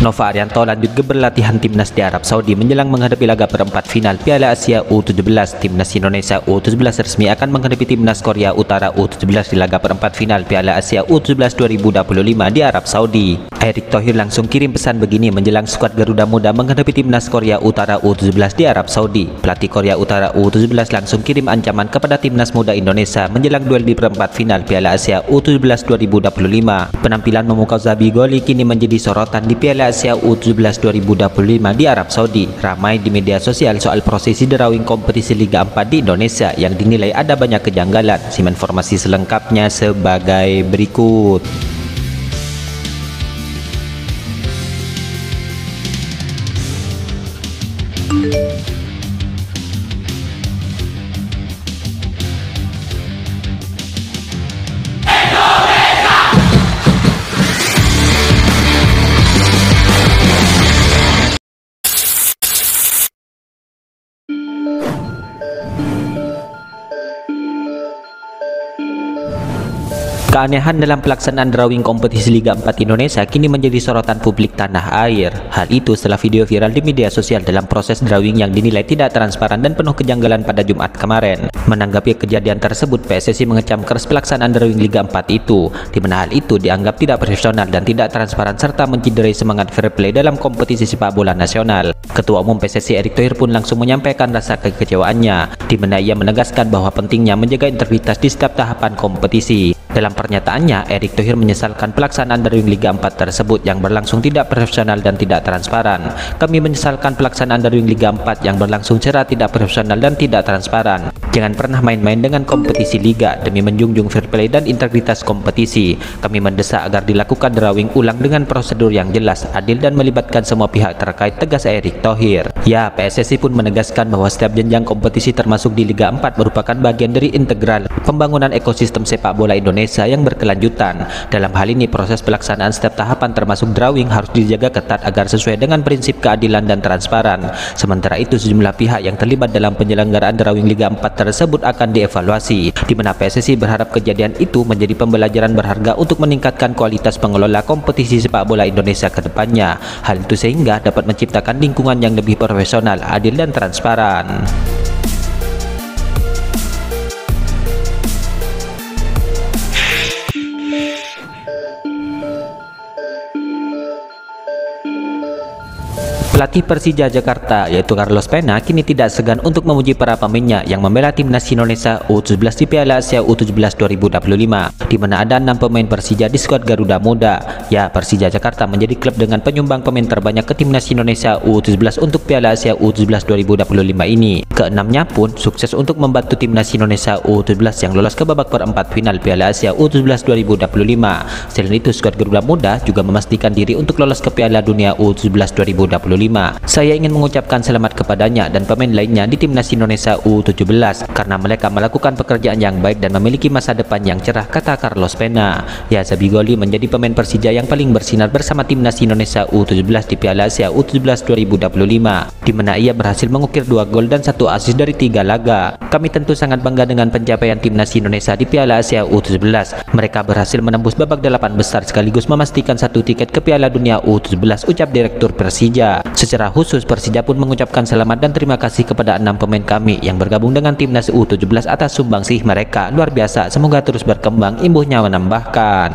Nova Arianto lanjut ke berlatihan timnas di Arab Saudi menjelang menghadapi laga perempat final Piala Asia U17. Timnas Indonesia U17 resmi akan menghadapi timnas Korea Utara U17 di laga perempat final Piala Asia U17 2025 di Arab Saudi. Erick Thohir langsung kirim pesan begini menjelang skuad Garuda Muda menghadapi timnas Korea Utara U17 di Arab Saudi. Pelatih Korea Utara U17 langsung kirim ancaman kepada timnas muda Indonesia menjelang duel di perempat final Piala Asia U17 2025. Penampilan memukau Zabigoli kini menjadi sorotan di Piala Asia U17 2025 di Arab Saudi. Ramai di media sosial soal prosesi drawing kompetisi Liga 4 di Indonesia yang dinilai ada banyak kejanggalan. Simak informasi selengkapnya sebagai berikut. Keanehan dalam pelaksanaan drawing kompetisi Liga 4 Indonesia kini menjadi sorotan publik tanah air. Hal itu setelah video viral di media sosial dalam proses drawing yang dinilai tidak transparan dan penuh kejanggalan pada Jumat kemarin. Menanggapi kejadian tersebut, PSSI mengecam keras pelaksanaan drawing Liga 4 itu, di mana hal itu dianggap tidak profesional dan tidak transparan serta menciderai semangat fair play dalam kompetisi sepak bola nasional. Ketua Umum PSSI Erick Thohir pun langsung menyampaikan rasa kekecewaannya, di mana ia menegaskan bahwa pentingnya menjaga integritas di setiap tahapan kompetisi. Dalam pernyataannya, Erick Thohir menyesalkan pelaksanaan drawing Liga 4 tersebut yang berlangsung tidak profesional dan tidak transparan. Kami menyesalkan pelaksanaan drawing Liga 4 yang berlangsung secara tidak profesional dan tidak transparan. Jangan pernah main-main dengan kompetisi Liga demi menjunjung fair play dan integritas kompetisi. Kami mendesak agar dilakukan drawing ulang dengan prosedur yang jelas, adil dan melibatkan semua pihak terkait, tegas Erick Thohir. Ya, PSSI pun menegaskan bahwa setiap jenjang kompetisi termasuk di Liga 4 merupakan bagian dari integral pembangunan ekosistem sepak bola Indonesia yang berkelanjutan. Dalam hal ini, proses pelaksanaan setiap tahapan termasuk drawing harus dijaga ketat agar sesuai dengan prinsip keadilan dan transparan. Sementara itu, sejumlah pihak yang terlibat dalam penyelenggaraan drawing Liga 4 tersebut akan dievaluasi, di mana PSSI berharap kejadian itu menjadi pembelajaran berharga untuk meningkatkan kualitas pengelola kompetisi sepak bola Indonesia ke depannya. Hal itu sehingga dapat menciptakan lingkungan yang lebih profesional, adil dan transparan. Pelatih Persija Jakarta yaitu Carlos Pena kini tidak segan untuk memuji para pemainnya yang membela timnas Indonesia U17 di Piala Asia U17 2025, di mana ada 6 pemain Persija di skuad Garuda Muda. Ya, Persija Jakarta menjadi klub dengan penyumbang pemain terbanyak ke timnas Indonesia U17 untuk Piala Asia U17 2025 ini. Keenamnya pun sukses untuk membantu timnas Indonesia U17 yang lolos ke babak perempat final Piala Asia U17 2025. Selain itu, skuad Garuda Muda juga memastikan diri untuk lolos ke Piala Dunia U17 2025. Saya ingin mengucapkan selamat kepadanya dan pemain lainnya di timnas Indonesia U17 karena mereka melakukan pekerjaan yang baik dan memiliki masa depan yang cerah, kata Carlos Pena. Ya, Zabigoli menjadi pemain Persija yang paling bersinar bersama timnas Indonesia U17 di Piala Asia U17 2025, di mana ia berhasil mengukir 2 gol dan 1 assist dari 3 laga. Kami tentu sangat bangga dengan pencapaian timnas Indonesia di Piala Asia U17. Mereka berhasil menembus babak 8 besar sekaligus memastikan 1 tiket ke Piala Dunia U17, ucap Direktur Persija. Secara khusus, Persija pun mengucapkan selamat dan terima kasih kepada 6 pemain kami yang bergabung dengan timnas U17 atas sumbangsih mereka. Luar biasa, semoga terus berkembang, imbuhnya menambahkan.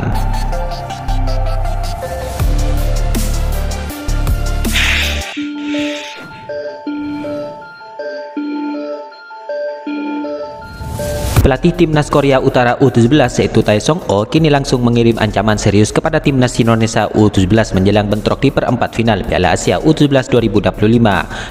Pelatih timnas Korea Utara U17 yaitu Tae Song-oh kini langsung mengirim ancaman serius kepada timnas Indonesia U17 menjelang bentrok di perempat final Piala Asia U17 2025.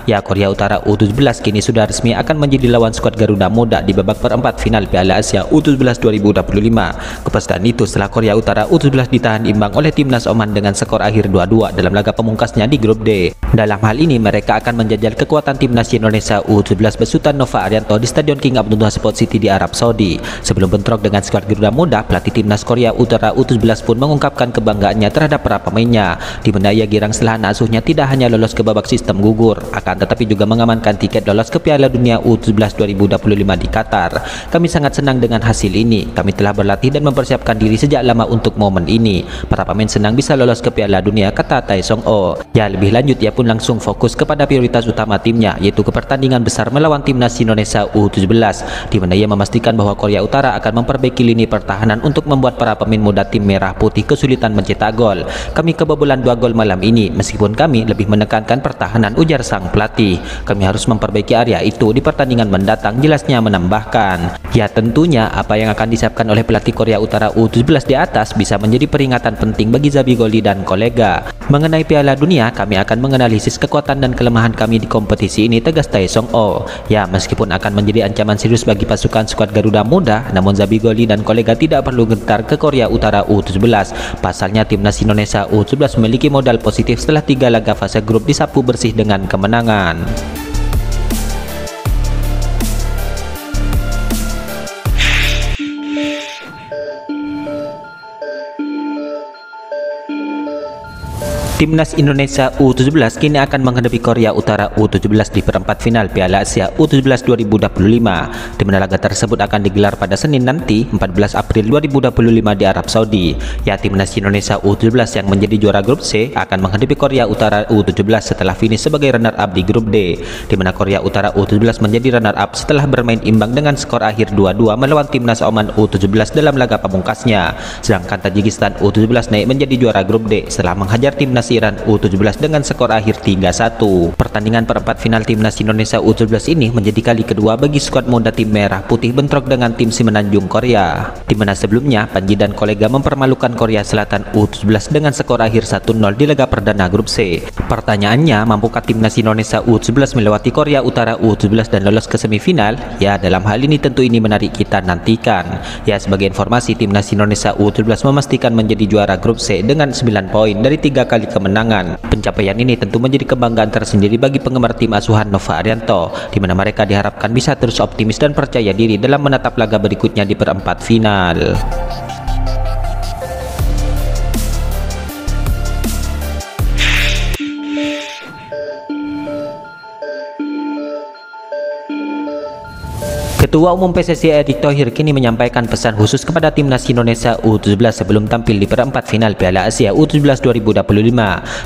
Ya, Korea Utara U17 kini sudah resmi akan menjadi lawan skuad Garuda Muda di babak perempat final Piala Asia U17 2025. Kepastian itu setelah Korea Utara U17 ditahan imbang oleh timnas Oman dengan skor akhir 2-2 dalam laga pemungkasnya di grup D. Dalam hal ini, mereka akan menjajal kekuatan timnas Indonesia U17 besutan Nova Arianto di Stadion King Abdullah Sport City di Arab Saudi. Sebelum bentrok dengan skuad Garuda Muda, pelatih timnas Korea Utara U17 pun mengungkapkan kebanggaannya terhadap para pemainnya, di mana ia girang setelah anak asuhnya tidak hanya lolos ke babak sistem gugur, akan tetapi juga mengamankan tiket lolos ke Piala Dunia U17 2025 di Qatar. Kami sangat senang dengan hasil ini. Kami telah berlatih dan mempersiapkan diri sejak lama untuk momen ini. Para pemain senang bisa lolos ke Piala Dunia, kata Tae Song Oh. Ya, lebih lanjut ia pun langsung fokus kepada prioritas utama timnya, yaitu ke pertandingan besar melawan timnas Indonesia U17, di mana ia memastikan bahwa Korea Utara akan memperbaiki lini pertahanan untuk membuat para pemain muda tim merah putih kesulitan mencetak gol. Kami kebobolan 2 gol malam ini, meskipun kami lebih menekankan pertahanan, ujar sang pelatih. Kami harus memperbaiki area itu di pertandingan mendatang, jelasnya menambahkan. Ya, tentunya apa yang akan disiapkan oleh pelatih Korea Utara U17 di atas bisa menjadi peringatan penting bagi Zabigoli dan kolega. Mengenai Piala Dunia, kami akan menganalisis kekuatan dan kelemahan kami di kompetisi ini, tegas Tae Song Oh. Ya, meskipun akan menjadi ancaman serius bagi pasukan skuad Garuda Muda, namun Zabigoli dan kolega tidak perlu gentar ke Korea Utara U17. Pasalnya timnas Indonesia U17 memiliki modal positif setelah 3 laga fase grup disapu bersih dengan kemenangan. Timnas Indonesia U17 kini akan menghadapi Korea Utara U17 di perempat final Piala Asia U17 2025, di mana laga tersebut akan digelar pada Senin nanti 14 April 2025 di Arab Saudi. Ya, timnas Indonesia U17 yang menjadi juara grup C akan menghadapi Korea Utara U17 setelah finish sebagai runner-up di grup D, di mana Korea Utara U17 menjadi runner-up setelah bermain imbang dengan skor akhir 2-2 melawan timnas Oman U17 dalam laga pamungkasnya. Sedangkan Tajikistan U17 naik menjadi juara grup D setelah menghajar timnas Iran U17 dengan skor akhir 3-1. Pertandingan perempat final timnas Indonesia U17 ini menjadi kali kedua bagi skuad muda tim merah putih bentrok dengan tim Semenanjung Korea, di mana sebelumnya Panji dan kolega mempermalukan Korea Selatan U17 dengan skor akhir 1-0 di laga perdana grup C. Pertanyaannya, mampukah timnas Indonesia U17 melewati Korea Utara U17 dan lolos ke semifinal? Ya, dalam hal ini tentu ini menarik kita nantikan. Ya, sebagai informasi, timnas Indonesia U17 memastikan menjadi juara grup C dengan 9 poin dari 3 kali kemenangan. Pencapaian ini tentu menjadi kebanggaan tersendiri bagi penggemar tim asuhan Nova Arianto, di mana mereka diharapkan bisa terus optimis dan percaya diri dalam menatap laga berikutnya di perempat final. Ketua Umum PSSI Erick Thohir kini menyampaikan pesan khusus kepada timnas Indonesia U17 sebelum tampil di perempat final Piala Asia U17 2025,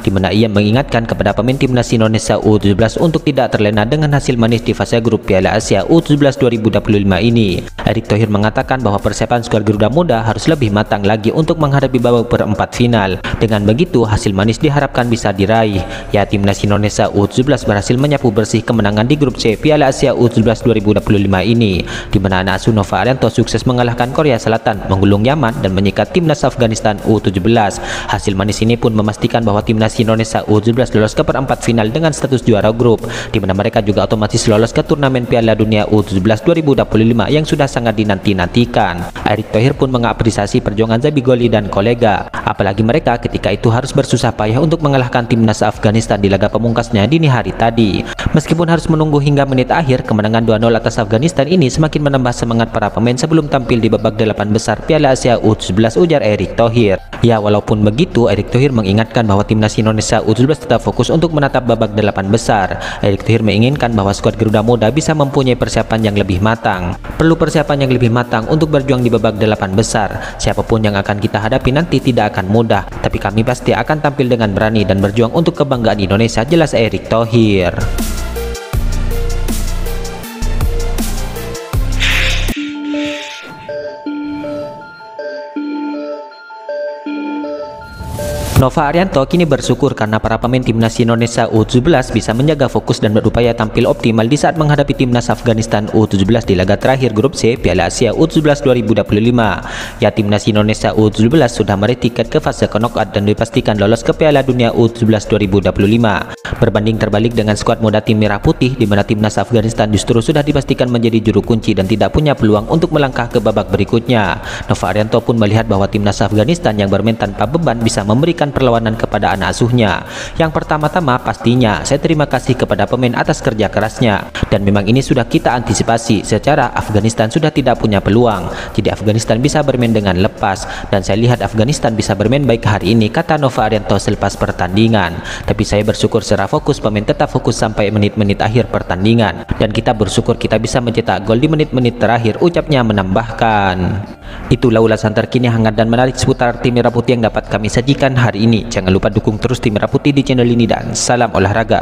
di mana ia mengingatkan kepada pemain timnas Indonesia U17 untuk tidak terlena dengan hasil manis di fase grup Piala Asia U17 2025 ini. Erick Thohir mengatakan bahwa persiapan skuad Garuda Muda harus lebih matang lagi untuk menghadapi babak perempat final. Dengan begitu, hasil manis diharapkan bisa diraih. Ya, timnas Indonesia U17 berhasil menyapu bersih kemenangan di grup C Piala Asia U17 2025 ini, di mana anak asuh Nova Arianto sukses mengalahkan Korea Selatan, menggulung Yaman, dan menyikat timnas Afghanistan U17. Hasil manis ini pun memastikan bahwa timnas Indonesia U17 lolos ke perempat final dengan status juara grup, di mana mereka juga otomatis lolos ke turnamen Piala Dunia U17 2025 yang sudah sangat dinanti-nantikan. Erick Thohir pun mengapresiasi perjuangan Zabigoli dan kolega, apalagi mereka ketika itu harus bersusah payah untuk mengalahkan timnas Afghanistan di laga pamungkasnya dini hari tadi. Meskipun harus menunggu hingga menit akhir, kemenangan 2-0 atas Afghanistan ini semakin menambah semangat para pemain sebelum tampil di babak 8 besar Piala Asia U17, ujar Erick Thohir. Ya, walaupun begitu, Erick Thohir mengingatkan bahwa timnas Indonesia U17 tetap fokus untuk menatap babak 8 besar. Erick Thohir menginginkan bahwa skuad Garuda Muda bisa mempunyai persiapan yang lebih matang. Perlu persiapan yang lebih matang untuk berjuang di babak 8 besar. Siapapun yang akan kita hadapi nanti tidak akan mudah, tapi kami pasti akan tampil dengan berani dan berjuang untuk kebanggaan Indonesia, jelas Erick Thohir. Nova Arianto kini bersyukur karena para pemain timnas Indonesia U17 bisa menjaga fokus dan berupaya tampil optimal di saat menghadapi timnas Afghanistan U17 di laga terakhir grup C Piala Asia U17 2025. Ya, timnas Indonesia U17 sudah meraih tiket ke fase knockout dan dipastikan lolos ke Piala Dunia U17 2025. Berbanding terbalik dengan skuad muda tim merah putih, di mana timnas Afghanistan justru sudah dipastikan menjadi juru kunci dan tidak punya peluang untuk melangkah ke babak berikutnya. Nova Arianto pun melihat bahwa timnas Afghanistan yang bermain tanpa beban bisa memberikan perlawanan kepada anak asuhnya. Yang pertama-tama pastinya saya terima kasih kepada pemain atas kerja kerasnya, dan memang ini sudah kita antisipasi secara Afghanistan sudah tidak punya peluang, jadi Afghanistan bisa bermain dengan lepas, dan saya lihat Afghanistan bisa bermain baik hari ini, kata Nova Arianto selepas pertandingan. Tapi saya bersyukur secara fokus, pemain tetap fokus sampai menit-menit akhir pertandingan, dan kita bersyukur kita bisa mencetak gol di menit-menit terakhir, ucapnya menambahkan. Itulah ulasan terkini hangat dan menarik seputar tim Merah Putih yang dapat kami sajikan hari ini. Jangan lupa dukung terus tim Merah Putih di channel ini, dan salam olahraga.